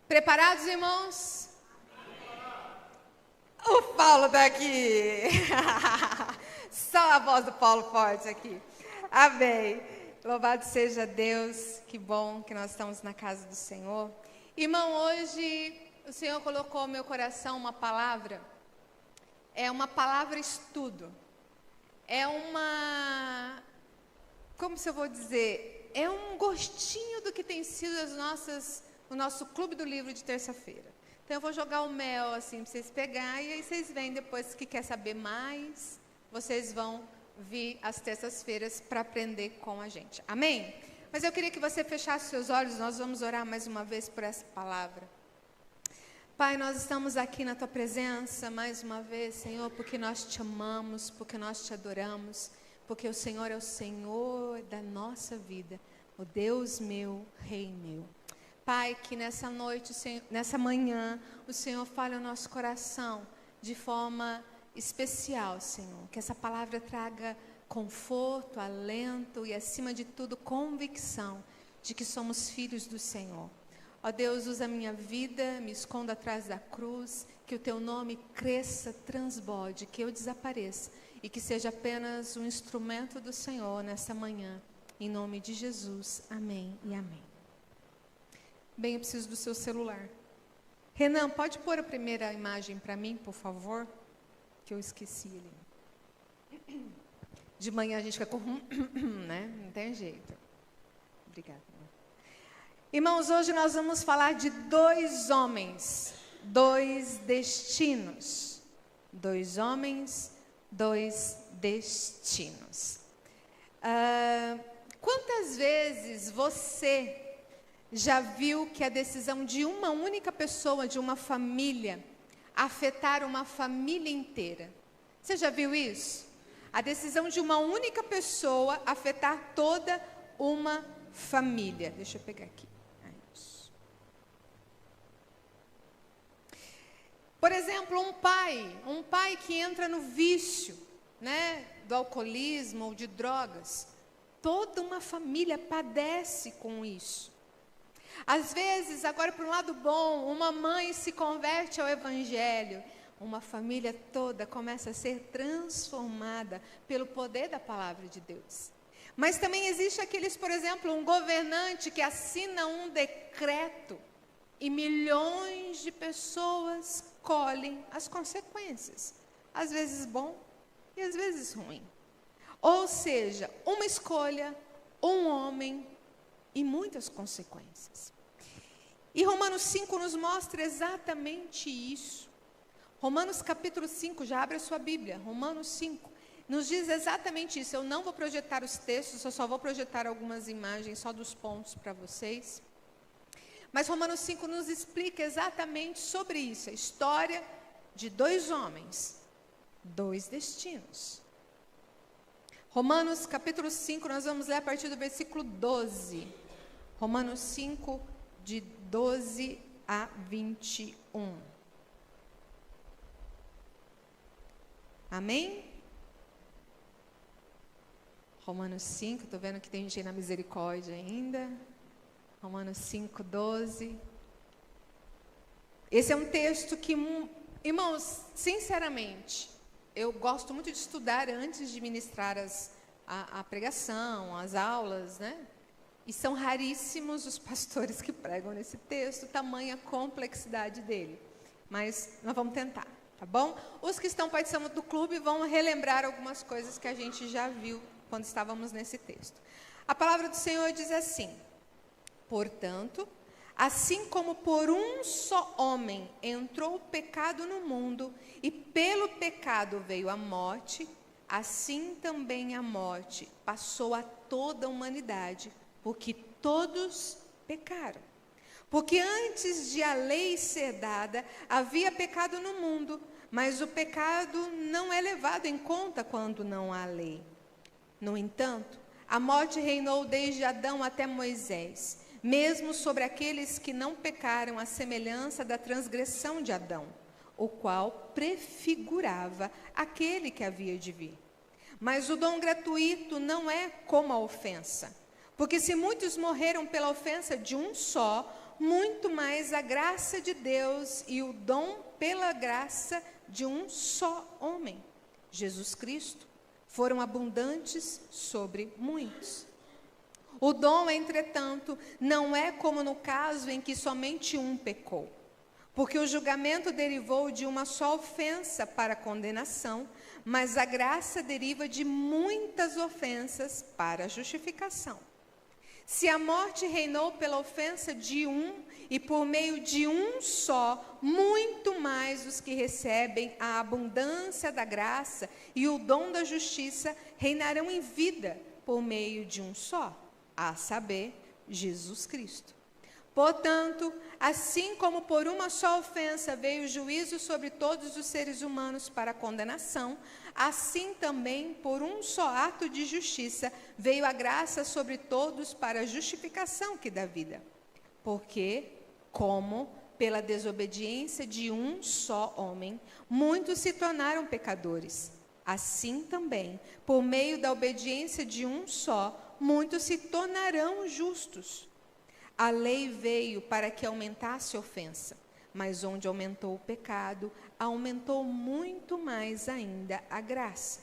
Preparados, irmãos? O Paulo está aqui. Só a voz do Paulo forte aqui. Amém. Louvado seja Deus. Que bom que nós estamos na casa do Senhor. Irmão, hoje o Senhor colocou no meu coração uma palavra. É uma palavra estudo. É uma... Como se eu vou dizer? É um gostinho do que tem sido o nosso clube do livro de terça-feira. Então eu vou jogar o mel assim para vocês pegarem e aí vocês vêm depois que quer saber mais, vocês vão vir às terças-feiras para aprender com a gente. Amém? Mas eu queria que você fechasse seus olhos, nós vamos orar mais uma vez por essa palavra. Pai, nós estamos aqui na Tua presença mais uma vez, Senhor, porque nós Te amamos, porque nós Te adoramos, porque o Senhor é o Senhor da nossa vida, o Deus meu, Rei meu. Pai, que nessa noite, nessa manhã, o Senhor fale ao nosso coração de forma especial, Senhor. Que essa palavra traga conforto, alento e, acima de tudo, convicção de que somos filhos do Senhor. Ó Deus, usa a minha vida, me esconda atrás da cruz, que o Teu nome cresça, transborde, que eu desapareça e que seja apenas um instrumento do Senhor nessa manhã. Em nome de Jesus, amém e amém. Bem, eu preciso do seu celular. Renan, pode pôr a primeira imagem para mim, por favor? Que eu esqueci ali. De manhã a gente fica com... né? Não tem jeito. Obrigada. Irmãos, hoje nós vamos falar de dois homens, dois destinos. Dois homens, dois destinos. Quantas vezes você já viu que a decisão de uma única pessoa, de uma família, afetar uma família inteira? Você já viu isso? A decisão de uma única pessoa afetar toda uma família. Deixa eu pegar aqui. Por exemplo, um pai que entra no vício, né, do alcoolismo ou de drogas. Toda uma família padece com isso. Às vezes, agora para um lado bom, uma mãe se converte ao Evangelho, uma família toda começa a ser transformada pelo poder da palavra de Deus. Mas também existe aqueles, por exemplo, um governante que assina um decreto e milhões de pessoas colhem as consequências, às vezes bom e às vezes ruim. Ou seja, uma escolha, um homem e muitas consequências. E Romanos 5 nos mostra exatamente isso. Romanos capítulo 5, já abre a sua Bíblia, Romanos 5, nos diz exatamente isso. Eu não vou projetar os textos, eu só vou projetar algumas imagens, só dos pontos para vocês. Mas Romanos 5 nos explica exatamente sobre isso, a história de dois homens, dois destinos. Romanos capítulo 5, nós vamos ler a partir do versículo 12. Romanos 5, de 12 a 21. Amém? Romanos 5, estou vendo que tem gente aí na misericórdia ainda. Romanos 5, 12. Esse é um texto que, irmãos, sinceramente, eu gosto muito de estudar antes de ministrar a pregação, as aulas, né? E são raríssimos os pastores que pregam nesse texto, tamanha complexidade dele. Mas nós vamos tentar, tá bom? Os que estão participando do clube vão relembrar algumas coisas que a gente já viu quando estávamos nesse texto. A palavra do Senhor diz assim: portanto, assim como por um só homem entrou o pecado no mundo, e pelo pecado veio a morte, assim também a morte passou a toda a humanidade, porque todos pecaram. Porque antes de a lei ser dada, havia pecado no mundo, mas o pecado não é levado em conta quando não há lei. No entanto, a morte reinou desde Adão até Moisés, mesmo sobre aqueles que não pecaram, à semelhança da transgressão de Adão, o qual prefigurava aquele que havia de vir. Mas o dom gratuito não é como a ofensa, porque se muitos morreram pela ofensa de um só, muito mais a graça de Deus e o dom pela graça de um só homem, Jesus Cristo, foram abundantes sobre muitos. O dom, entretanto, não é como no caso em que somente um pecou, porque o julgamento derivou de uma só ofensa para condenação, mas a graça deriva de muitas ofensas para a justificação. Se a morte reinou pela ofensa de um, e por meio de um só, muito mais os que recebem a abundância da graça e o dom da justiça reinarão em vida por meio de um só, a saber, Jesus Cristo. Portanto, assim como por uma só ofensa veio o juízo sobre todos os seres humanos para condenação, assim também por um só ato de justiça veio a graça sobre todos para a justificação que dá vida. Porque, como pela desobediência de um só homem, muitos se tornaram pecadores, assim também, por meio da obediência de um só, muitos se tornarão justos. A lei veio para que aumentasse a ofensa, mas onde aumentou o pecado, aumentou muito mais ainda a graça,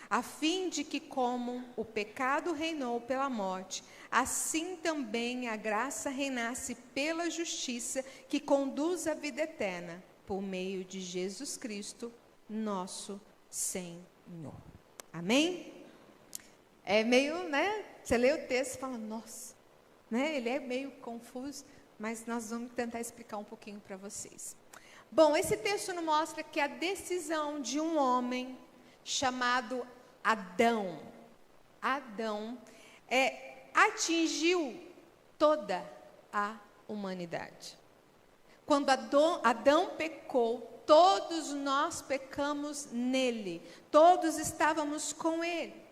a fim de que, como o pecado reinou pela morte, assim também a graça reinasse pela justiça que conduz à vida eterna, por meio de Jesus Cristo, nosso Senhor. Amém? É meio, né? Você lê o texto e fala, nossa, né? Ele é meio confuso, mas nós vamos tentar explicar um pouquinho para vocês. Bom, esse texto nos mostra que a decisão de um homem chamado Adão, atingiu toda a humanidade. Quando Adão pecou, todos nós pecamos nele, todos estávamos com ele.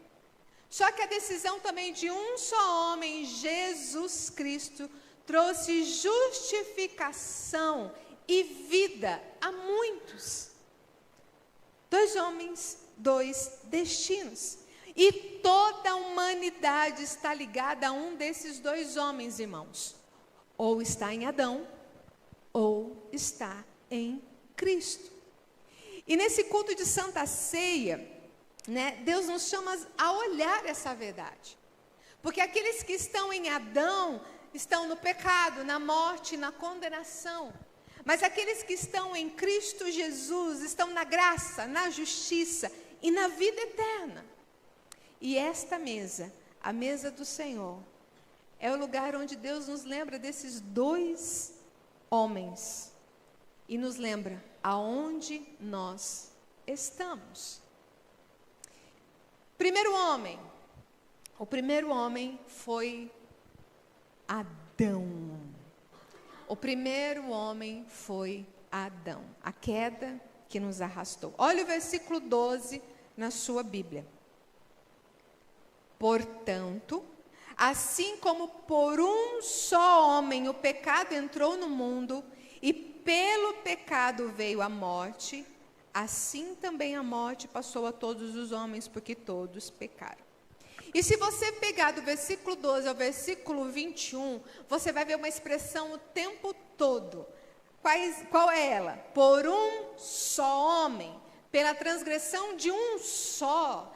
Só que a decisão também de um só homem, Jesus Cristo, trouxe justificação e vida a muitos. 2 homens, 2 destinos. E toda a humanidade está ligada a um desses 2 homens, irmãos. Ou está em Adão, ou está em Cristo. E nesse culto de Santa Ceia, né, Deus nos chama a olhar essa verdade. Porque aqueles que estão em Adão estão no pecado, na morte, na condenação. Mas aqueles que estão em Cristo Jesus estão na graça, na justiça e na vida eterna. E esta mesa, a mesa do Senhor, é o lugar onde Deus nos lembra desses 2 homens. E nos lembra aonde nós estamos. O primeiro homem foi Adão. O primeiro homem foi Adão. A queda que nos arrastou. Olha o versículo 12 na sua Bíblia. Portanto, assim como por um só homem o pecado entrou no mundo, e pelo pecado veio a morte, assim também a morte passou a todos os homens, porque todos pecaram. E se você pegar do versículo 12 ao versículo 21, você vai ver uma expressão o tempo todo. Qual é ela? Por um só homem, pela transgressão de um só,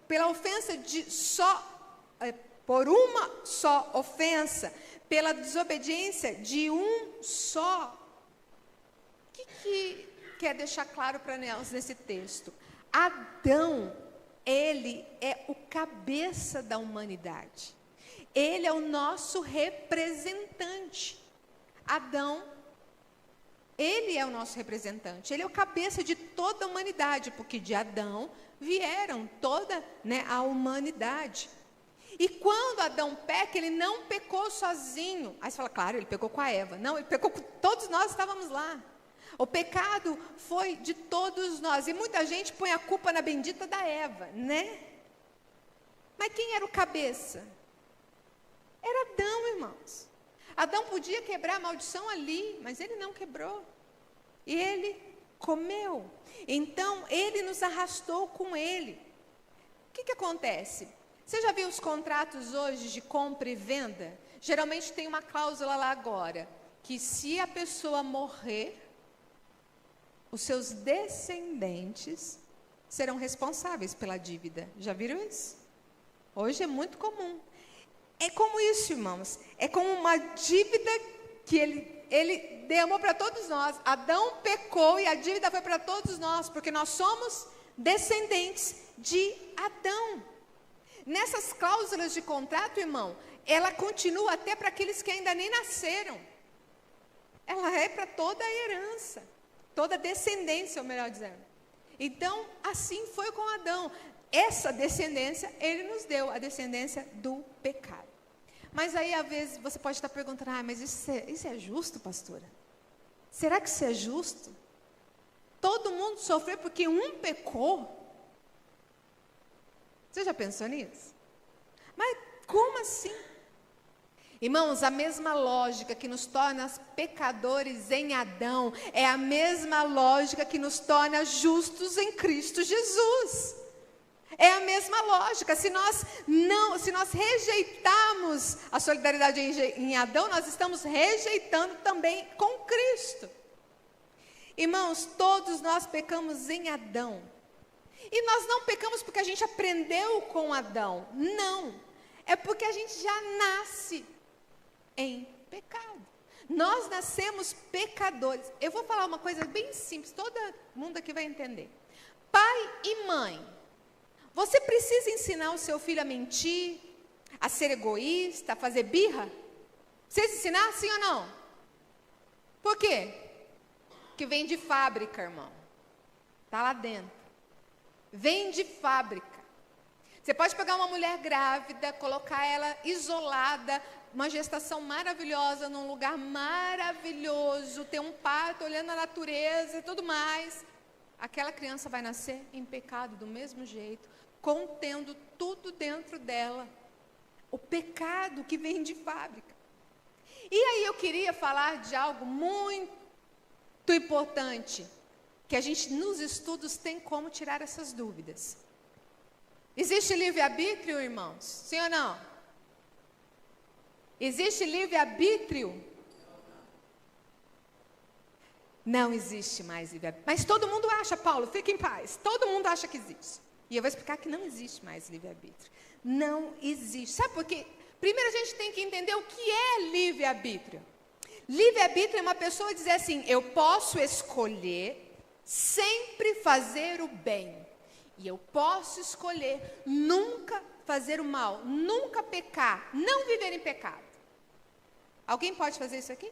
pela ofensa de só, por uma só ofensa, pela desobediência de um só. O que quer deixar claro para nós nesse texto? Adão, ele é o cabeça da humanidade. Ele é o nosso representante. Adão, ele é o nosso representante. Ele é o cabeça de toda a humanidade, porque de Adão vieram toda, né, a humanidade. E quando Adão peca, ele não pecou sozinho. Aí você fala, claro, ele pecou com a Eva. Não, ele pecou com todos nós, estávamos lá. O pecado foi de todos nós. E muita gente põe a culpa na bendita da Eva, né? Mas quem era o cabeça? Era Adão, irmãos. Adão podia quebrar a maldição ali, mas ele não quebrou. E ele comeu. Então, ele nos arrastou com ele. O que acontece? Você já viu os contratos hoje de compra e venda? Geralmente tem uma cláusula lá agora, que se a pessoa morrer, os seus descendentes serão responsáveis pela dívida. Já viram isso? Hoje é muito comum. É como isso, irmãos. É como uma dívida que ele derramou para todos nós. Adão pecou e a dívida foi para todos nós, porque nós somos descendentes de Adão. Nessas cláusulas de contrato, irmão, ela continua até para aqueles que ainda nem nasceram. Ela é para toda a herança, toda a descendência, ou melhor dizendo. Então, assim foi com Adão. Essa descendência, ele nos deu, a descendência do pecado. Mas aí, às vezes, você pode estar perguntando, mas isso é justo, pastora? Será que isso é justo? Todo mundo sofreu porque um pecou? Você já pensou nisso? Mas como assim? Irmãos, a mesma lógica que nos torna pecadores em Adão é a mesma lógica que nos torna justos em Cristo Jesus. É a mesma lógica. Se nós rejeitarmos a solidariedade em Adão, nós estamos rejeitando também com Cristo. Irmãos, todos nós pecamos em Adão. E nós não pecamos porque a gente aprendeu com Adão. Não. É porque a gente já nasce em pecado. Nós nascemos pecadores. Eu vou falar uma coisa bem simples, todo mundo aqui vai entender. Pai e mãe, você precisa ensinar o seu filho a mentir, a ser egoísta, a fazer birra? Precisa ensinar, sim ou não? Por quê? Que vem de fábrica, irmão. Está lá dentro. Vem de fábrica. Você pode pegar uma mulher grávida, colocar ela isolada, uma gestação maravilhosa, num lugar maravilhoso, ter um parto, olhando a natureza e tudo mais. Aquela criança vai nascer em pecado do mesmo jeito, contendo tudo dentro dela. O pecado que vem de fábrica. E aí eu queria falar de algo muito importante, que a gente nos estudos tem como tirar essas dúvidas. Existe livre-arbítrio, irmãos? Sim ou não? Existe livre-arbítrio? Não existe mais livre-arbítrio. Mas todo mundo acha, Paulo, fica em paz. Todo mundo acha que existe. E eu vou explicar que não existe mais livre-arbítrio. Não existe. Sabe por quê? Primeiro a gente tem que entender o que é livre-arbítrio. Livre-arbítrio é uma pessoa dizer assim, eu posso escolher sempre fazer o bem. E eu posso escolher nunca fazer o mal, nunca pecar, não viver em pecado. Alguém pode fazer isso aqui?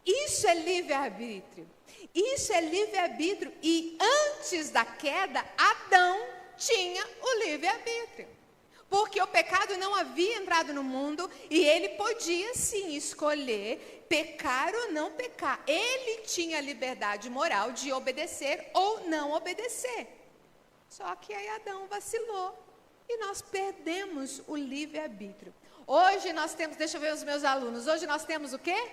Isso é livre-arbítrio. Isso é livre-arbítrio. E antes da queda, Adão tinha o livre-arbítrio. Porque o pecado não havia entrado no mundo e ele podia sim escolher pecar ou não pecar. Ele tinha a liberdade moral de obedecer ou não obedecer. Só que aí Adão vacilou e nós perdemos o livre-arbítrio. Hoje nós temos, deixa eu ver os meus alunos, hoje nós temos o quê?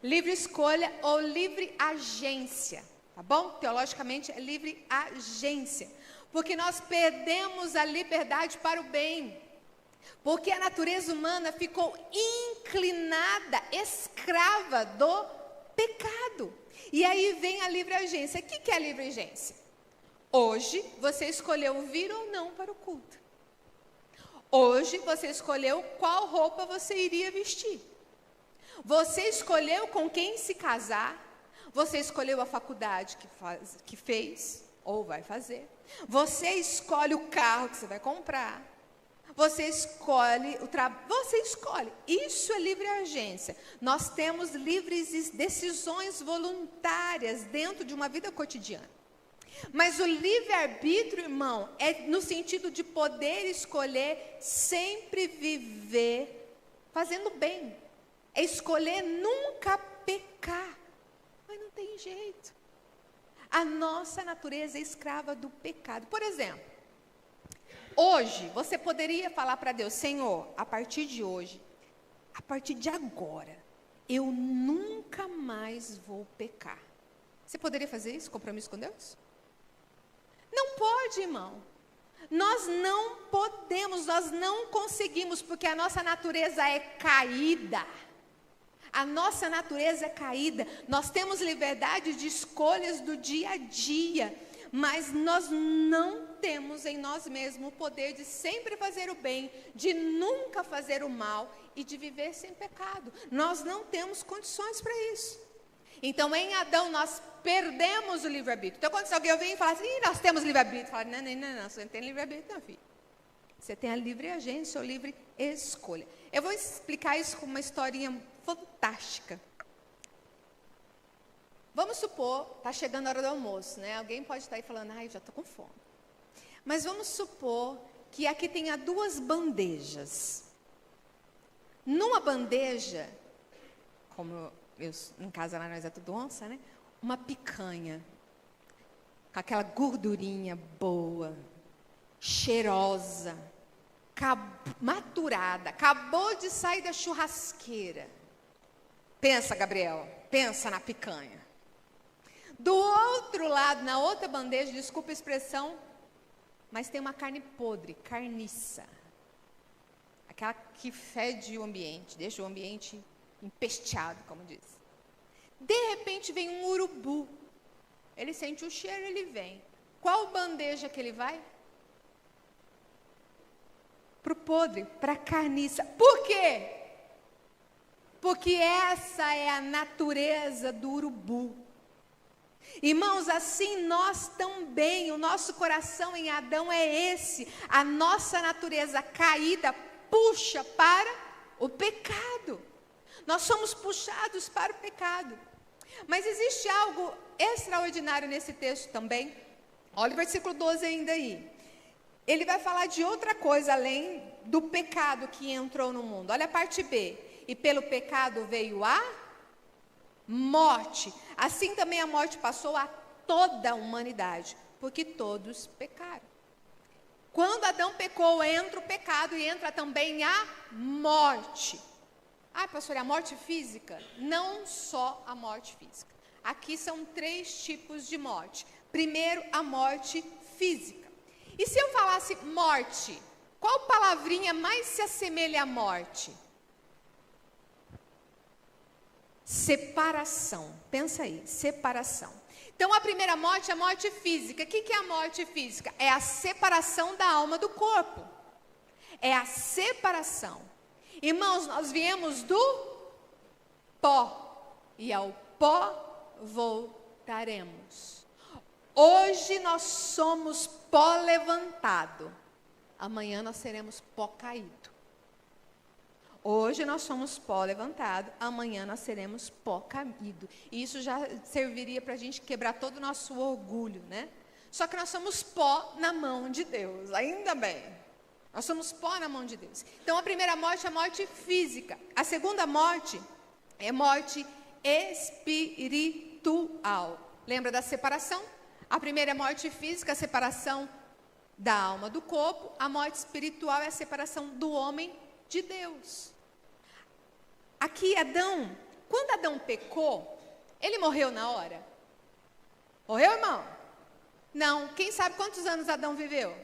Livre escolha ou livre agência, tá bom? Teologicamente é livre agência. Porque nós perdemos a liberdade para o bem. Porque a natureza humana ficou inclinada, escrava do pecado. E aí vem a livre agência. O que é a livre agência? Hoje você escolheu vir ou não para o culto. Hoje você escolheu qual roupa você iria vestir. Você escolheu com quem se casar. Você escolheu a faculdade que fez ou vai fazer. Você escolhe o carro que você vai comprar. Você escolhe o trabalho. Você escolhe. Isso é livre agência. Nós temos livres decisões voluntárias dentro de uma vida cotidiana. Mas o livre-arbítrio, irmão, é no sentido de poder escolher sempre viver fazendo bem. É escolher nunca pecar. Mas não tem jeito. A nossa natureza é escrava do pecado. Por exemplo, hoje você poderia falar para Deus, Senhor, a partir de hoje, a partir de agora, eu nunca mais vou pecar. Você poderia fazer isso, compromisso com Deus? Não pode, irmão. Nós não podemos, nós não conseguimos, porque a nossa natureza é caída. A nossa natureza é caída. Nós temos liberdade de escolhas do dia a dia, mas nós não temos em nós mesmos o poder de sempre fazer o bem, de nunca fazer o mal e de viver sem pecado. Nós não temos condições para isso. Então, em Adão, nós perdemos o livre-arbítrio. Então, quando alguém vem e fala assim, nós temos livre-arbítrio, fala, não, você não tem livre-arbítrio, não, filho. Você tem a livre agência ou livre escolha. Eu vou explicar isso com uma historinha fantástica. Vamos supor, está chegando a hora do almoço, né? Alguém pode estar aí falando, ai, já estou com fome. Mas vamos supor que aqui tenha 2 bandejas. Numa bandeja, como em casa lá nós é tudo onça, né? Uma picanha, com aquela gordurinha boa, cheirosa, maturada, acabou de sair da churrasqueira. Pensa, Gabriel, pensa na picanha. Do outro lado, na outra bandeja, desculpa a expressão, mas tem uma carne podre, carniça. Aquela que fede o ambiente, deixa o ambiente empesteado, como diz. De repente vem um urubu. Ele sente o cheiro, ele vem. Qual bandeja que ele vai? Para o podre, para a carniça. Por quê? Porque essa é a natureza do urubu. Irmãos, assim nós também, o nosso coração em Adão é esse. A nossa natureza caída puxa para o pecado. Nós somos puxados para o pecado. Mas existe algo extraordinário nesse texto também. Olha o versículo 12 ainda aí. Ele vai falar de outra coisa além do pecado que entrou no mundo. Olha a parte B. E pelo pecado veio a morte. Assim também a morte passou a toda a humanidade, porque todos pecaram. Quando Adão pecou, entra o pecado e entra também a morte. Ah, pastor, é a morte física? Não só a morte física. Aqui são 3 tipos de morte. Primeiro, a morte física. E se eu falasse morte, qual palavrinha mais se assemelha à morte? Separação. Pensa aí, separação. Então, a primeira morte é a morte física. O que é a morte física? É a separação da alma do corpo. É a separação. Irmãos, nós viemos do pó, e ao pó voltaremos. Hoje nós somos pó levantado, amanhã nós seremos pó caído. Hoje nós somos pó levantado, amanhã nós seremos pó caído. E isso já serviria para a gente quebrar todo o nosso orgulho, né? Só que nós somos pó na mão de Deus, ainda bem. Nós somos pó na mão de Deus. Então, a primeira morte é a morte física. A segunda morte é morte espiritual. Lembra da separação? A primeira é a morte física, a separação da alma do corpo. A morte espiritual é a separação do homem de Deus. Aqui, Adão, quando Adão pecou, ele morreu na hora? Morreu, irmão? Não. Quem sabe quantos anos Adão viveu?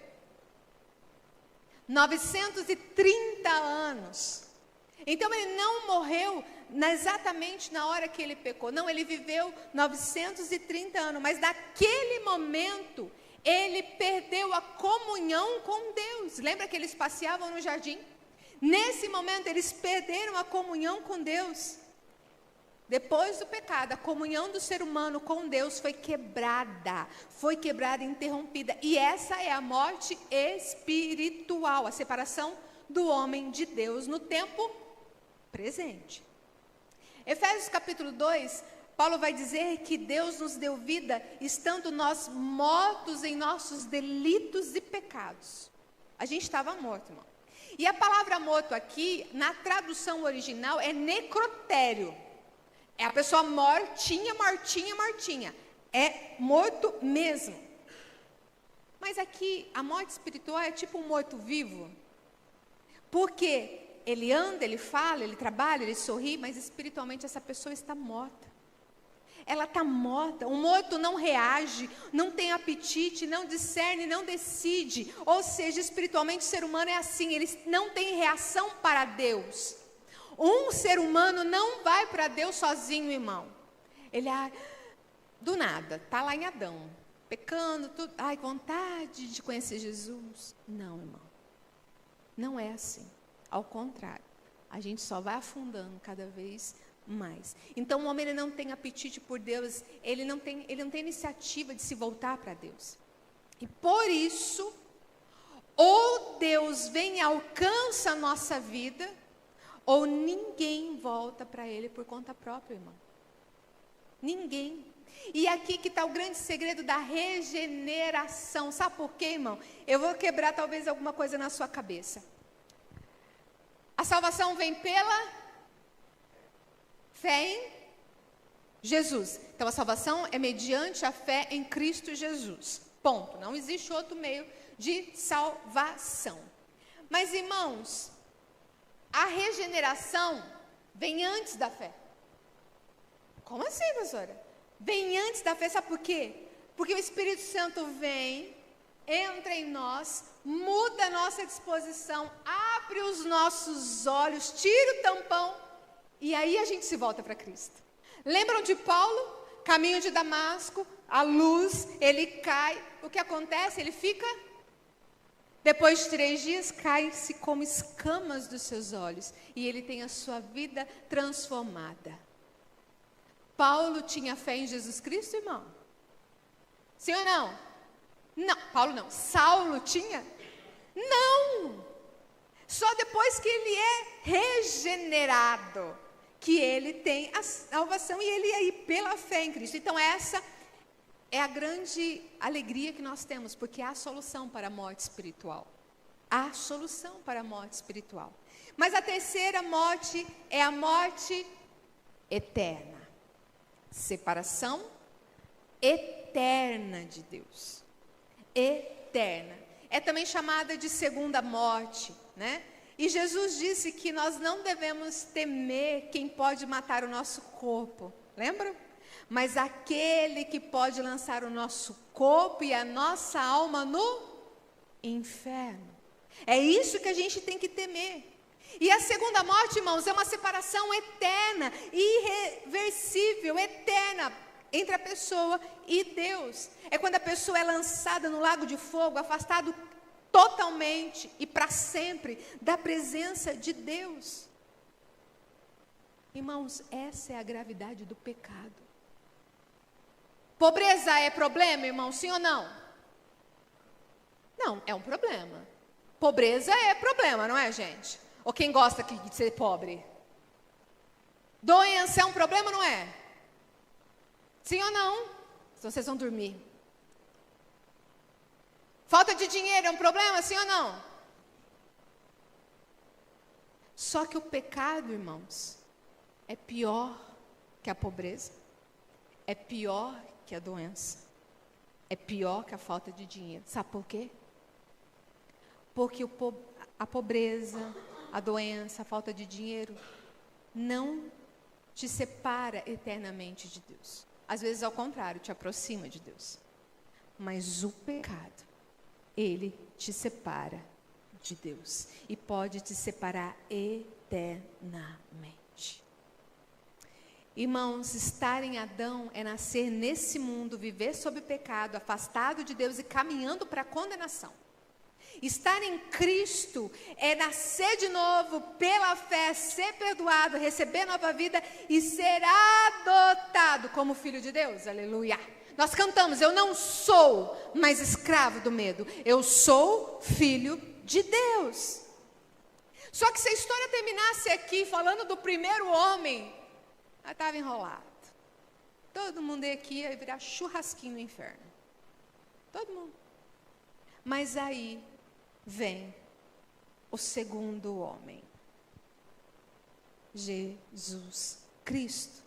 930 anos. Então ele não morreu exatamente na hora que ele pecou. Não, ele viveu 930 anos. Mas naquele momento, ele perdeu a comunhão com Deus. Lembra que eles passeavam no jardim? Nesse momento, eles perderam a comunhão com Deus. Depois do pecado, a comunhão do ser humano com Deus foi quebrada e interrompida. E essa é a morte espiritual, a separação do homem de Deus no tempo presente. Efésios capítulo 2, Paulo vai dizer que Deus nos deu vida, estando nós mortos em nossos delitos e pecados. A gente estava morto, irmão. E a palavra morto aqui, na tradução original, é necrotério. É a pessoa mortinha. É morto mesmo. Mas aqui, a morte espiritual é tipo um morto-vivo. Porque ele anda, ele fala, ele trabalha, ele sorri, mas espiritualmente essa pessoa está morta. ela está morta. O morto não reage, não tem apetite, não discerne, não decide. Ou seja, espiritualmente o ser humano é assim, ele não tem reação para Deus. Um ser humano não vai para Deus sozinho, irmão. Ele, do nada, está lá em Adão, pecando, tudo, vontade de conhecer Jesus. Não, irmão, não é assim. Ao contrário, a gente só vai afundando cada vez mais. Então o homem ele não tem apetite por Deus, ele não tem iniciativa de se voltar para Deus. E por isso, ou Deus vem e alcança a nossa vida, ou ninguém volta para Ele por conta própria, irmão. Ninguém. E aqui que está o grande segredo da regeneração. Sabe por quê, irmão? Eu vou quebrar talvez alguma coisa na sua cabeça. A salvação vem pela fé em Jesus. Então a salvação é mediante a fé em Cristo Jesus. Ponto. Não existe outro meio de salvação. Mas, irmãos, a regeneração vem antes da fé. Como assim, pastora? Vem antes da fé, sabe por quê? Porque o Espírito Santo vem, entra em nós, muda a nossa disposição, abre os nossos olhos, tira o tampão, e aí a gente se volta para Cristo. Lembram de Paulo? Caminho de Damasco, a luz, ele cai, o que acontece? Ele fica, depois de 3 dias, cai-se como escamas dos seus olhos, e ele tem a sua vida transformada. Paulo tinha fé em Jesus Cristo, irmão? Sim ou não? Não, Paulo não. Saulo tinha? Não. Só depois que ele é regenerado, que ele tem a salvação e ele aí pela fé em Cristo. Então essa é a grande alegria que nós temos, porque há solução para a morte espiritual. Há solução para a morte espiritual. Mas a terceira morte é a morte eterna. Separação eterna de Deus. Eterna. É também chamada de segunda morte, né? E Jesus disse que nós não devemos temer quem pode matar o nosso corpo. Lembram? Mas aquele que pode lançar o nosso corpo e a nossa alma no inferno. É isso que a gente tem que temer. E a segunda morte, irmãos, é uma separação eterna, irreversível, eterna, entre a pessoa e Deus. É quando a pessoa é lançada no lago de fogo, afastado totalmente e para sempre da presença de Deus. Irmãos, essa é a gravidade do pecado. Pobreza é problema, irmão, sim ou não? Não, é um problema. Pobreza é problema, não é, gente? Ou quem gosta de ser pobre? Doença é um problema, não é? Sim ou não? Então vocês vão dormir. Falta de dinheiro é um problema, sim ou não? Só que o pecado, irmãos, é pior que a pobreza, é pior que a doença, é pior que a falta de dinheiro. Sabe por quê? Porque a pobreza, a doença, a falta de dinheiro não te separa eternamente de Deus. Às vezes, ao contrário, te aproxima de Deus. Mas o pecado, ele te separa de Deus. E pode te separar eternamente. Irmãos, estar em Adão é nascer nesse mundo, viver sob pecado, afastado de Deus e caminhando para a condenação. Estar em Cristo é nascer de novo pela fé, ser perdoado, receber nova vida e ser adotado como filho de Deus. Aleluia. Nós cantamos, eu não sou mais escravo do medo, eu sou filho de Deus. Só que se a história terminasse aqui falando do primeiro homem, eu estava enrolado. Todo mundo aqui ia virar churrasquinho no inferno. Todo mundo. Mas aí vem o segundo homem, Jesus Cristo,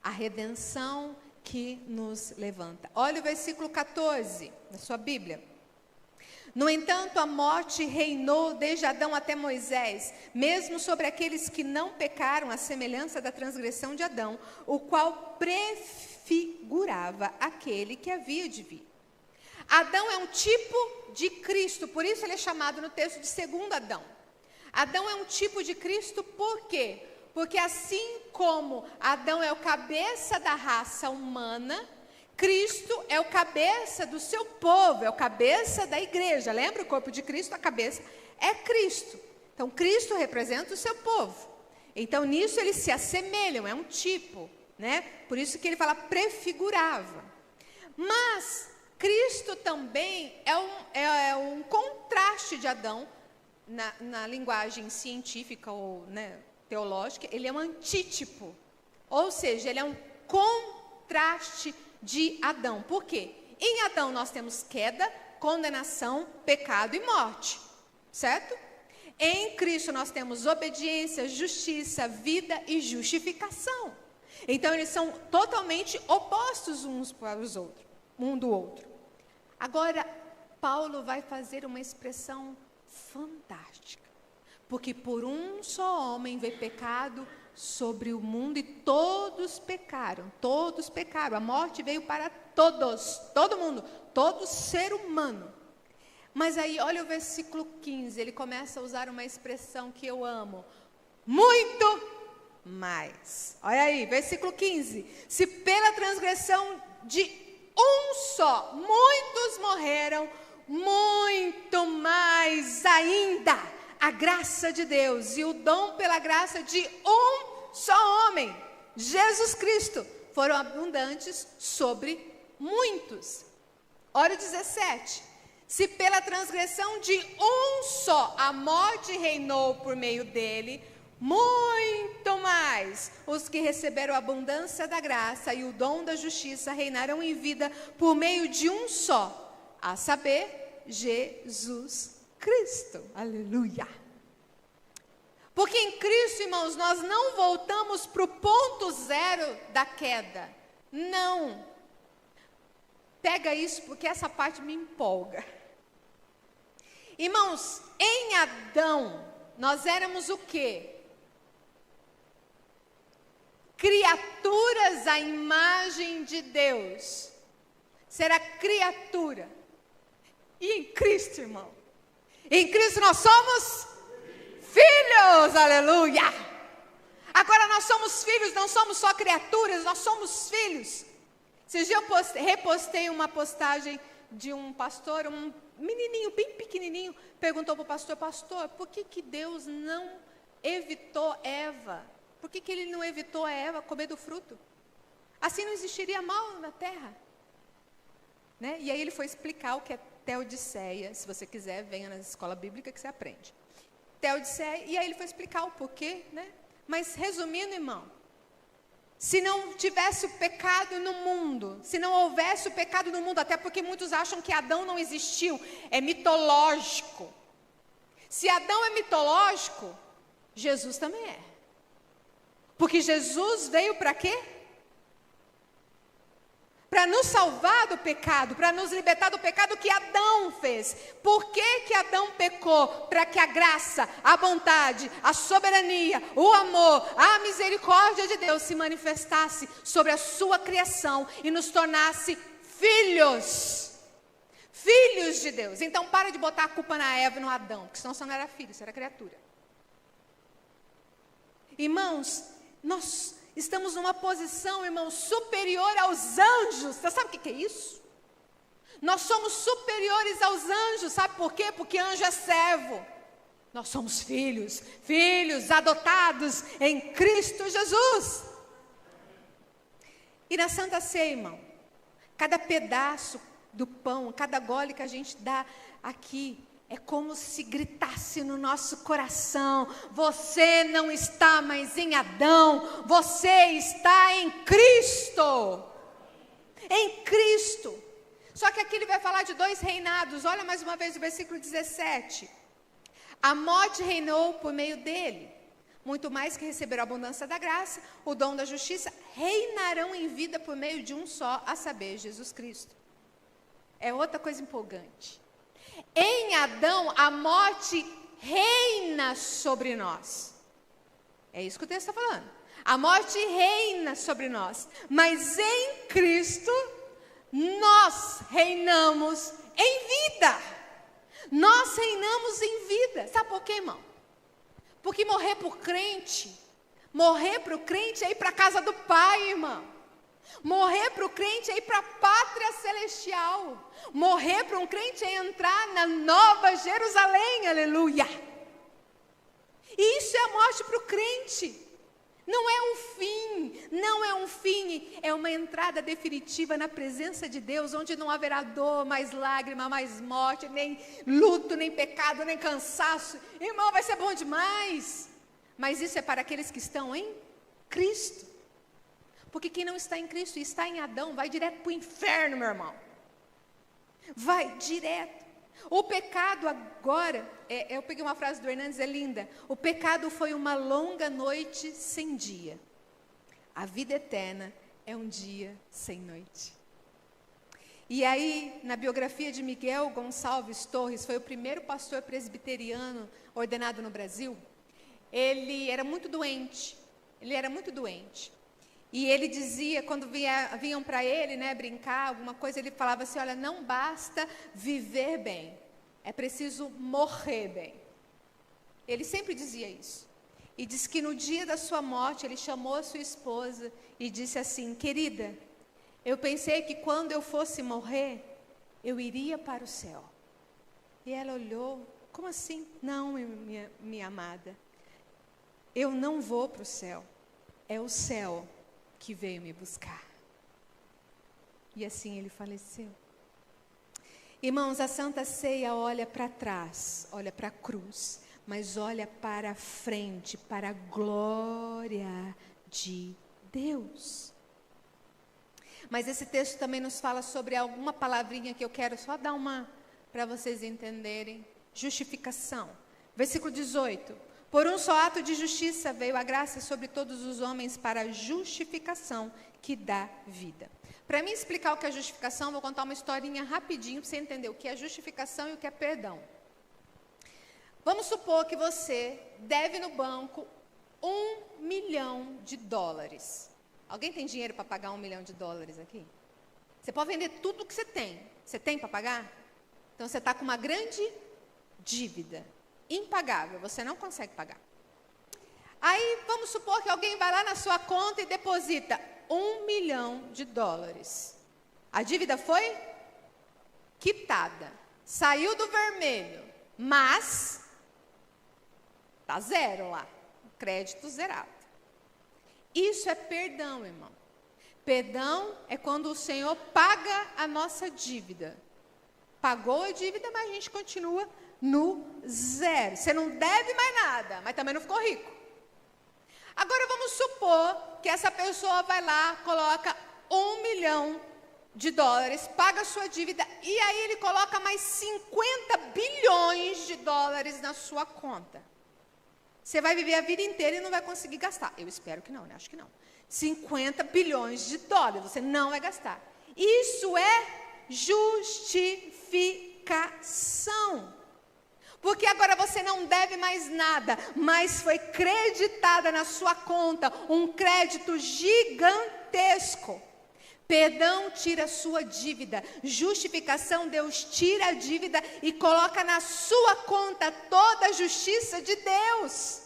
a redenção que nos levanta. Olha o versículo 14 da sua Bíblia. No entanto, a morte reinou desde Adão até Moisés, mesmo sobre aqueles que não pecaram, à semelhança da transgressão de Adão, o qual prefigurava aquele que havia de vir. Adão é um tipo de Cristo, por isso ele é chamado no texto de segundo Adão. Adão é um tipo de Cristo, por quê? Porque assim como Adão é o cabeça da raça humana, Cristo é o cabeça do seu povo, é o cabeça da igreja. Lembra o corpo de Cristo? A cabeça é Cristo. Então, Cristo representa o seu povo. Então, nisso eles se assemelham, é um tipo, né? Por isso que ele fala prefigurava. Mas, Cristo também é um contraste de Adão, na linguagem científica ou, né, teológica, ele é um antítipo. Ou seja, ele é um contraste de Adão. Por quê? Em Adão nós temos queda, condenação, pecado e morte, certo? Em Cristo nós temos obediência, justiça, vida e justificação. Então eles são totalmente opostos uns para os outros, um do outro. Agora, Paulo vai fazer uma expressão fantástica, porque por um só homem veio pecado sobre o mundo e todos pecaram, a morte veio para todos, todo mundo, todo ser humano. Mas aí, olha o versículo 15, ele começa a usar uma expressão que eu amo, muito mais. Olha aí, versículo 15, se pela transgressão de um só, muitos morreram, muito mais ainda, a graça de Deus e o dom pela graça de um só homem, Jesus Cristo, foram abundantes sobre muitos. Olha o 17. Se pela transgressão de um só a morte reinou por meio dele, muito mais os que receberam a abundância da graça e o dom da justiça reinarão em vida por meio de um só, a saber, Jesus Cristo. Aleluia. Porque em Cristo, irmãos, nós não voltamos para o ponto zero da queda. Não. Pega isso, porque essa parte me empolga. Irmãos, em Adão, nós éramos o quê? Criaturas à imagem de Deus. Será criatura. E em Cristo, irmão? Em Cristo nós somos filhos, aleluia! Agora nós somos filhos, não somos só criaturas, nós somos filhos. Esses dias eu repostei uma postagem de um pastor, um menininho bem pequenininho, perguntou para o pastor, pastor, por que Deus não evitou Eva? Por que ele não evitou a Eva comer do fruto? Assim não existiria mal na terra. Né? E aí ele foi explicar o que é Teodiceia. Se você quiser, venha na escola bíblica que você aprende. Teodiceia, e aí ele foi explicar o porquê, né? Mas resumindo, irmão, se não tivesse o pecado no mundo, se não houvesse o pecado no mundo, até porque muitos acham que Adão não existiu, é mitológico. Se Adão é mitológico, Jesus também é. Porque Jesus veio para quê? Para nos salvar do pecado, para nos libertar do pecado que Adão fez. Por que Adão pecou? Para que a graça, a bondade, a soberania, o amor, a misericórdia de Deus se manifestasse sobre a sua criação e nos tornasse filhos. Filhos de Deus. Então para de botar a culpa na Eva e no Adão, porque senão você não era filho, você era criatura. Irmãos, nós estamos numa posição, irmão, superior aos anjos. Você sabe o que é isso? Nós somos superiores aos anjos. Sabe por quê? Porque anjo é servo. Nós somos filhos, filhos adotados em Cristo Jesus. E na Santa Ceia, irmão, cada pedaço do pão, cada gole que a gente dá aqui, é como se gritasse no nosso coração: você não está mais em Adão, você está em Cristo. Em Cristo. Só que aqui ele vai falar de dois reinados. Olha mais uma vez o versículo 17. A morte reinou por meio dele. Muito mais que receberam a abundância da graça, o dom da justiça, reinarão em vida por meio de um só, a saber, Jesus Cristo. É outra coisa empolgante. Em Adão, a morte reina sobre nós. É isso que o texto está falando. A morte reina sobre nós. Mas em Cristo, nós reinamos em vida. Nós reinamos em vida. Sabe por quê, irmão? Porque morrer para o crente é ir para a casa do Pai, irmão. Morrer para o crente é ir para a pátria celestial. Morrer para um crente é entrar na nova Jerusalém, aleluia. E isso é a morte para o crente. Não é um fim, é uma entrada definitiva na presença de Deus, onde não haverá dor, mais lágrima, mais morte, nem luto, nem pecado, nem cansaço. Irmão, vai ser bom demais. Mas isso é para aqueles que estão em Cristo. Porque quem não está em Cristo e está em Adão, vai direto para o inferno, meu irmão. Vai direto. O pecado agora, eu peguei uma frase do Hernandes, é linda. O pecado foi uma longa noite sem dia. A vida eterna é um dia sem noite. E aí, na biografia de Miguel Gonçalves Torres, foi o primeiro pastor presbiteriano ordenado no Brasil. Ele era muito doente. E ele dizia, quando vinham para ele, né, brincar, alguma coisa, ele falava assim, olha, não basta viver bem, é preciso morrer bem. Ele sempre dizia isso. E diz que no dia da sua morte, ele chamou a sua esposa e disse assim, querida, eu pensei que quando eu fosse morrer, eu iria para o céu. E ela olhou, como assim? Não, minha amada, eu não vou para o céu, é o céu que veio me buscar. E assim ele faleceu. Irmãos, a Santa Ceia olha para trás, olha para a cruz, mas olha para frente, para a glória de Deus. Mas esse texto também nos fala sobre alguma palavrinha que eu quero só dar uma para vocês entenderem. Justificação. Versículo 18. Por um só ato de justiça veio a graça sobre todos os homens para a justificação que dá vida. Para mim explicar o que é justificação, vou contar uma historinha rapidinho para você entender o que é justificação e o que é perdão. Vamos supor que você deve no banco $1 milhão. Alguém tem dinheiro para pagar $1 milhão aqui? Você pode vender tudo o que você tem. Você tem para pagar? Então você está com uma grande dívida. Impagável, você não consegue pagar. Aí vamos supor que alguém vai lá na sua conta e deposita $1 milhão. A dívida foi quitada, saiu do vermelho, mas está zero lá, crédito zerado. Isso é perdão, irmão. Perdão é quando o Senhor paga a nossa dívida. Pagou a dívida, mas a gente continua no zero. Você não deve mais nada, mas também não ficou rico. Agora vamos supor que essa pessoa vai lá, coloca $1 milhão, paga a sua dívida, e aí ele coloca mais 50 bilhões de dólares na sua conta. Você vai viver a vida inteira e não vai conseguir gastar. Eu espero que não, né? Acho que não. 50 bilhões de dólares, você não vai gastar. Isso é justificação. Porque agora você não deve mais nada, mas foi creditada na sua conta um crédito gigantesco. Perdão tira a sua dívida. Justificação, Deus tira a dívida e coloca na sua conta toda a justiça de Deus.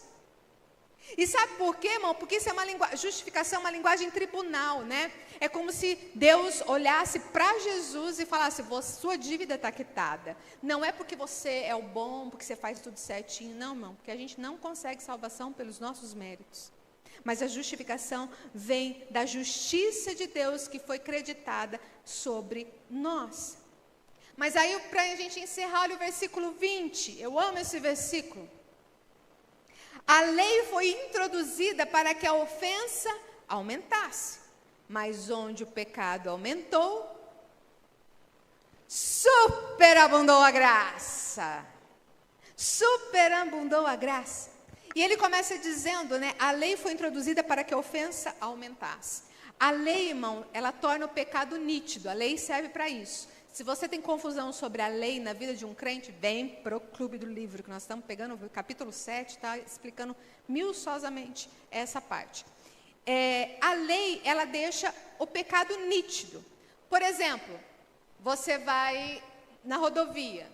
E sabe por quê, irmão? Porque isso é uma linguagem, justificação é uma linguagem tribunal, né? É como se Deus olhasse para Jesus e falasse, sua dívida está quitada. Não é porque você é o bom, porque você faz tudo certinho, não, irmão. Porque a gente não consegue salvação pelos nossos méritos. Mas a justificação vem da justiça de Deus que foi creditada sobre nós. Mas aí, para a gente encerrar, olha o versículo 20. Eu amo esse versículo. A lei foi introduzida para que a ofensa aumentasse. Mas onde o pecado aumentou, superabundou a graça. Superabundou a graça. E ele começa dizendo, né, a lei foi introduzida para que a ofensa aumentasse. A lei, irmão, ela torna o pecado nítido, a lei serve para isso. Se você tem confusão sobre a lei na vida de um crente, vem para o Clube do Livro, que nós estamos pegando o capítulo 7, está explicando minuciosamente essa parte. A lei, ela deixa o pecado nítido. Por exemplo, você vai na rodovia,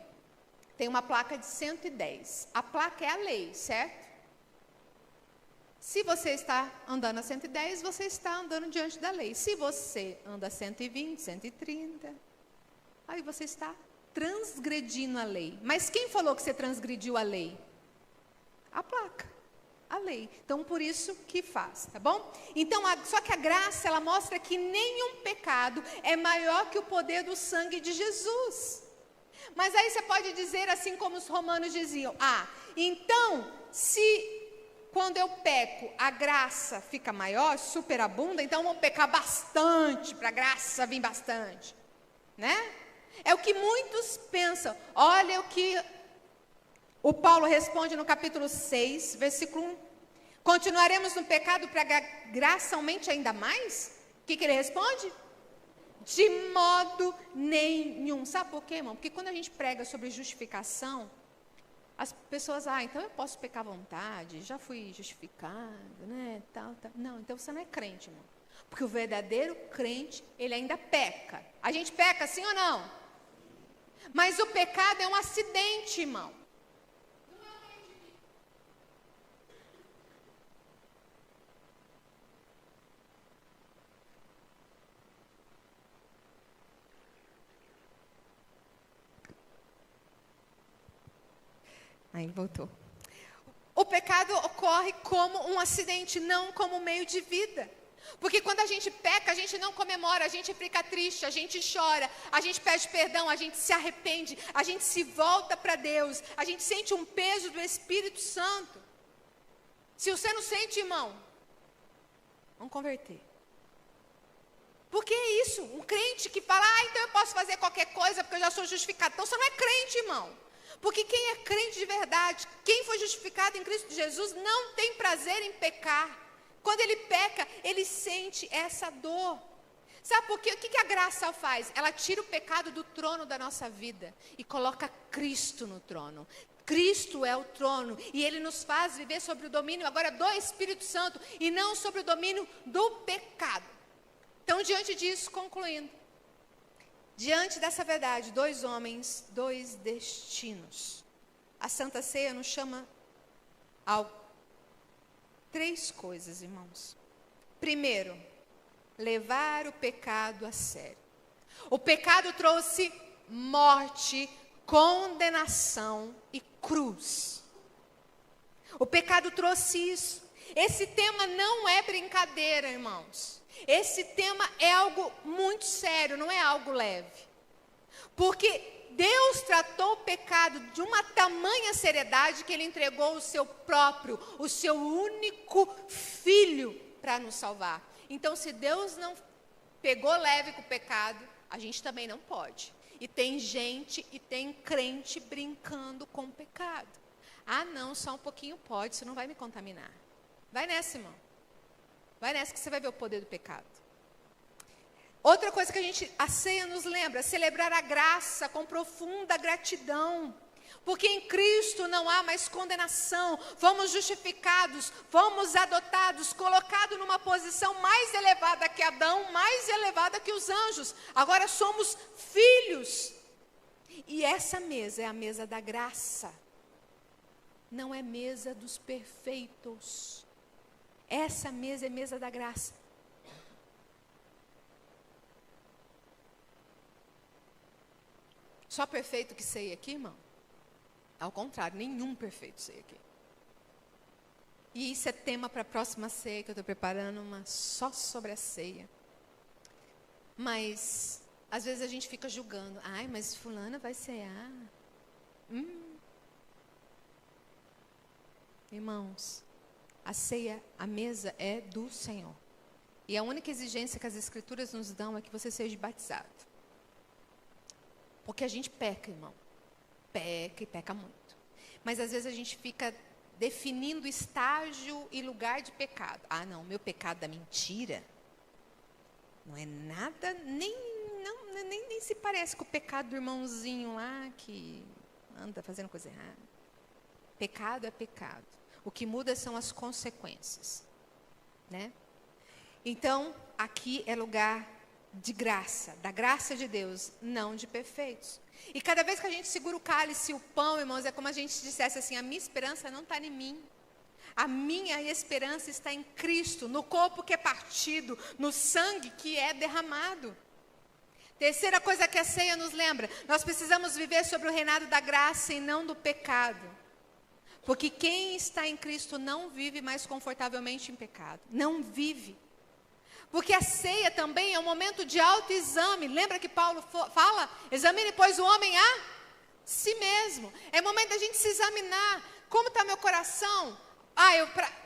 tem uma placa de 110. A placa é a lei, certo? Se você está andando a 110, você está andando diante da lei. Se você anda a 120, 130, aí você está transgredindo a lei. Mas quem falou que você transgrediu a lei? A placa, a lei. Então, por isso que faz, tá bom? Então, só que a graça, ela mostra que nenhum pecado é maior que o poder do sangue de Jesus. Mas aí você pode dizer, assim como os romanos diziam, então, se quando eu peco, a graça fica maior, superabunda, então vamos pecar bastante, para a graça vir bastante, né? É o que muitos pensam. Olha o que o Paulo responde no capítulo 6, versículo 1. Continuaremos no pecado para a graça aumente ainda mais? O que ele responde? De modo nenhum. Sabe por quê, irmão? Porque quando a gente prega sobre justificação, as pessoas, então eu posso pecar à vontade, já fui justificado, né, tal. Não, então você não é crente, irmão. Porque o verdadeiro crente, ele ainda peca. A gente peca, sim ou não? Mas o pecado é um acidente, irmão. Aí voltou. O pecado ocorre como um acidente, não como meio de vida. Porque quando a gente peca, a gente não comemora, a gente fica triste, a gente chora, a gente pede perdão, a gente se arrepende, a gente se volta para Deus, a gente sente um peso do Espírito Santo. Se você não sente, irmão, vamos converter. Porque é isso, um crente que fala, então eu posso fazer qualquer coisa porque eu já sou justificado. Então você não é crente, irmão. Porque quem é crente de verdade, quem foi justificado em Cristo Jesus, não tem prazer em pecar. Quando ele peca, ele sente essa dor. Sabe por quê? O que a graça faz? Ela tira o pecado do trono da nossa vida e coloca Cristo no trono. Cristo é o trono e Ele nos faz viver sobre o domínio agora do Espírito Santo e não sobre o domínio do pecado. Então, diante disso, concluindo. Diante dessa verdade, 2 homens, 2 destinos. A Santa Ceia nos chama a 3 coisas, irmãos. Primeiro, levar o pecado a sério. O pecado trouxe morte, condenação e cruz. O pecado trouxe isso. Esse tema não é brincadeira, irmãos. Esse tema é algo muito sério, não é algo leve. Porque Deus tratou o pecado de uma tamanha seriedade que Ele entregou o seu próprio, o seu único filho para nos salvar. Então, se Deus não pegou leve com o pecado, a gente também não pode. E tem gente e tem crente brincando com o pecado. Não, só um pouquinho pode, isso não vai me contaminar. Vai nessa, irmão. Vai nessa que você vai ver o poder do pecado. Outra coisa que a ceia nos lembra, celebrar a graça com profunda gratidão. Porque em Cristo não há mais condenação, fomos justificados, fomos adotados, colocados numa posição mais elevada que Adão, mais elevada que os anjos. Agora somos filhos. E essa mesa é a mesa da graça, não é mesa dos perfeitos. Essa mesa é mesa da graça. Só perfeito que ceia aqui, irmão? Ao contrário, nenhum perfeito ceia aqui. E isso é tema para a próxima ceia, que eu estou preparando uma só sobre a ceia. Mas, às vezes a gente fica julgando. Mas fulana vai cear. Irmãos, a ceia, a mesa é do Senhor. E a única exigência que as Escrituras nos dão é que você seja batizado. Porque a gente peca, irmão. Peca e peca muito. Mas às vezes a gente fica definindo estágio e lugar de pecado. Não, meu pecado da mentira não é nada, nem nem se parece com o pecado do irmãozinho lá que anda fazendo coisa errada. Pecado é pecado. O que muda são as consequências, né? Então, aqui é lugar de graça, da graça de Deus, não de perfeitos. E cada vez que a gente segura o cálice e o pão, irmãos, é como a gente dissesse assim, a minha esperança não está em mim. A minha esperança está em Cristo, no corpo que é partido, no sangue que é derramado. Terceira coisa que a ceia nos lembra, nós precisamos viver sobre o reinado da graça e não do pecado. Porque quem está em Cristo não vive mais confortavelmente em pecado. Não vive. Porque a ceia também é um momento de autoexame. Lembra que Paulo fala? Examine, pois, o homem a si mesmo. É momento da gente se examinar. Como está meu coração?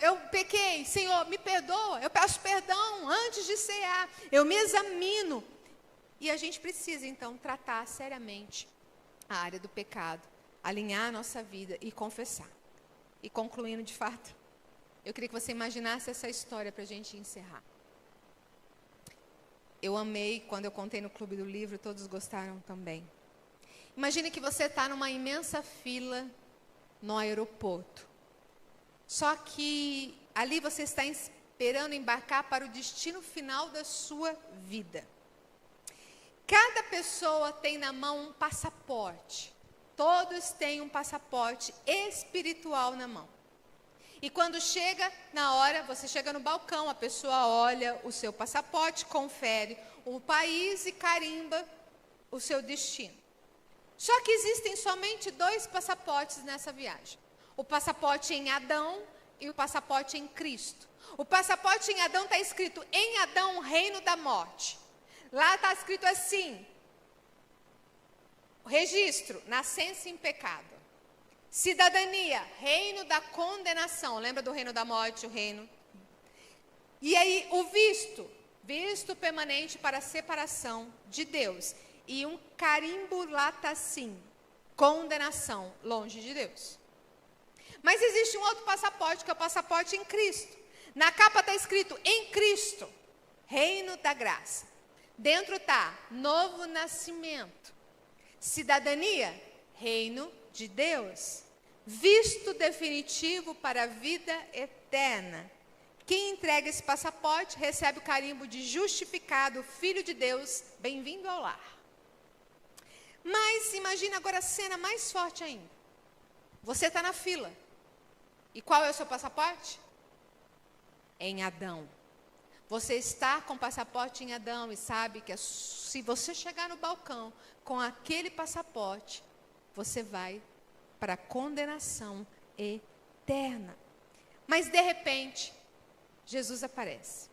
Eu pequei. Senhor, me perdoa. Eu peço perdão antes de cear. Eu me examino. E a gente precisa, então, tratar seriamente a área do pecado. Alinhar a nossa vida e confessar. E concluindo, de fato, eu queria que você imaginasse essa história para a gente encerrar. Eu amei quando eu contei no Clube do Livro, todos gostaram também. Imagine que você está numa imensa fila no aeroporto. Só que ali você está esperando embarcar para o destino final da sua vida. Cada pessoa tem na mão um passaporte. Todos têm um passaporte espiritual na mão. E quando chega na hora, você chega no balcão, a pessoa olha o seu passaporte, confere o país e carimba o seu destino. Só que existem somente 2 passaportes nessa viagem. O passaporte em Adão e o passaporte em Cristo. O passaporte em Adão está escrito, em Adão, reino da morte. Lá está escrito assim, registro, nascença em pecado. Cidadania, reino da condenação. Lembra do reino da morte, o reino? E aí, o visto permanente para a separação de Deus. E um carimbo lá está assim, condenação, longe de Deus. Mas existe um outro passaporte, que é o passaporte em Cristo. Na capa está escrito, em Cristo, reino da graça. Dentro está, novo nascimento. Cidadania, reino de Deus. Visto definitivo para a vida eterna. Quem entrega esse passaporte recebe o carimbo de justificado, filho de Deus, bem-vindo ao lar. Mas imagina agora a cena mais forte ainda. Você está na fila. E qual é o seu passaporte? Em Adão. Você está com o passaporte em Adão e sabe que se você chegar no balcão com aquele passaporte, você vai para a condenação eterna. Mas de repente, Jesus aparece.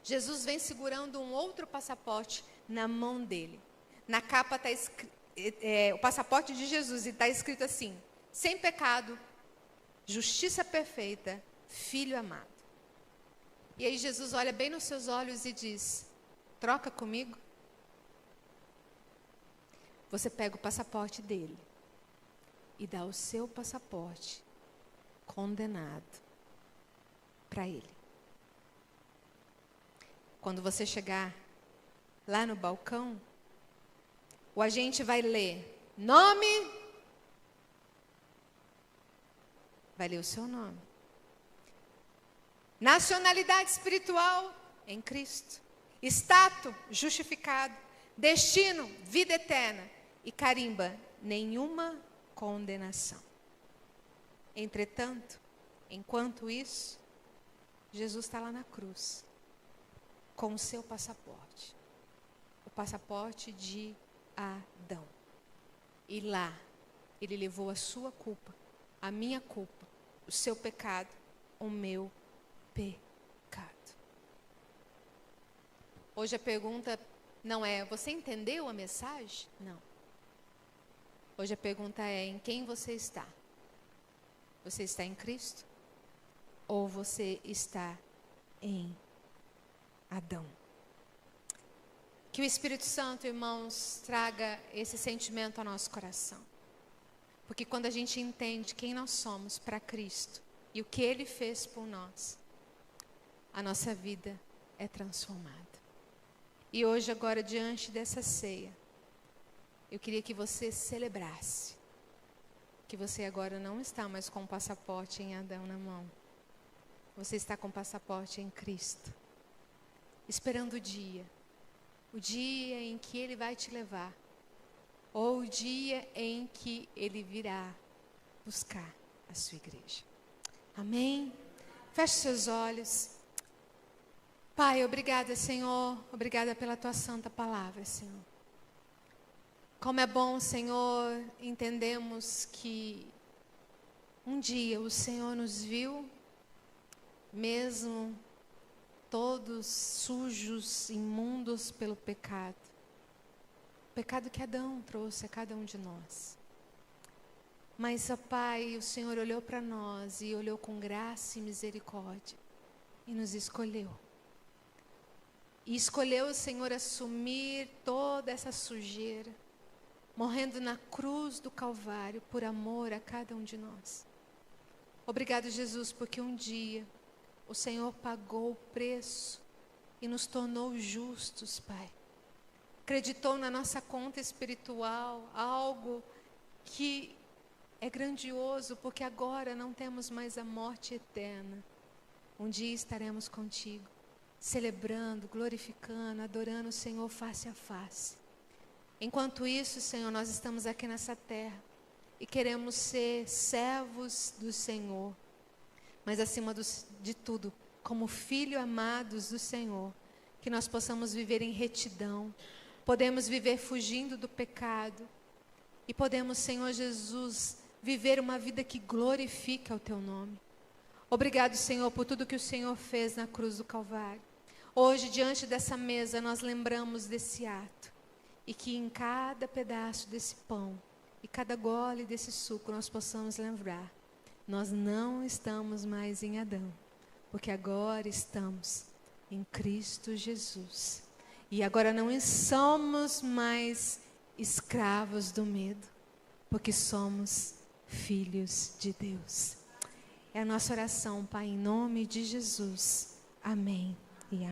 Jesus vem segurando um outro passaporte na mão dele. Na capa está escrito, o passaporte de Jesus, e está escrito assim, sem pecado, justiça perfeita, filho amado. E aí Jesus olha bem nos seus olhos e diz, troca comigo? Você pega o passaporte dele e dá o seu passaporte condenado para ele. Quando você chegar lá no balcão, o agente vai ler nome, vai ler o seu nome. Nacionalidade espiritual em Cristo. Status justificado. Destino, vida eterna. E carimba, nenhuma condenação. Entretanto, enquanto isso, Jesus está lá na cruz, com o seu passaporte. O passaporte de Adão. E lá, ele levou a sua culpa, a minha culpa, o seu pecado, o meu pecado. Hoje a pergunta não é, você entendeu a mensagem? Não. Hoje a pergunta é, em quem você está? Você está em Cristo? Ou você está em Adão? Que o Espírito Santo, irmãos, traga esse sentimento ao nosso coração. Porque quando a gente entende quem nós somos para Cristo e o que Ele fez por nós, a nossa vida é transformada. E hoje, agora, diante dessa ceia, eu queria que você celebrasse que você agora não está mais com o passaporte em Adão na mão. Você está com o passaporte em Cristo, esperando o dia em que Ele vai te levar, ou o dia em que Ele virá buscar a sua igreja. Amém? Feche seus olhos. Pai, obrigada, Senhor, obrigada pela Tua santa palavra, Senhor. Como é bom, Senhor, entendemos que um dia o Senhor nos viu, mesmo todos sujos, imundos pelo pecado. O pecado que Adão trouxe a cada um de nós. Mas, ó Pai, o Senhor olhou para nós e olhou com graça e misericórdia e nos escolheu. E escolheu, Senhor, assumir toda essa sujeira, morrendo na cruz do Calvário por amor a cada um de nós. Obrigado, Jesus, porque um dia o Senhor pagou o preço e nos tornou justos, Pai. Acreditou na nossa conta espiritual algo que é grandioso, porque agora não temos mais a morte eterna. Um dia estaremos contigo, celebrando, glorificando, adorando o Senhor face a face. Enquanto isso, Senhor, nós estamos aqui nessa terra e queremos ser servos do Senhor, mas acima de tudo, como filhos amados do Senhor, que nós possamos viver em retidão, podemos viver fugindo do pecado e podemos, Senhor Jesus, viver uma vida que glorifica o Teu nome. Obrigado, Senhor, por tudo que o Senhor fez na cruz do Calvário. Hoje, diante dessa mesa, nós lembramos desse ato. E que em cada pedaço desse pão e cada gole desse suco nós possamos lembrar. Nós não estamos mais em Adão, porque agora estamos em Cristo Jesus. E agora não somos mais escravos do medo, porque somos filhos de Deus. É a nossa oração, Pai, em nome de Jesus. Amém.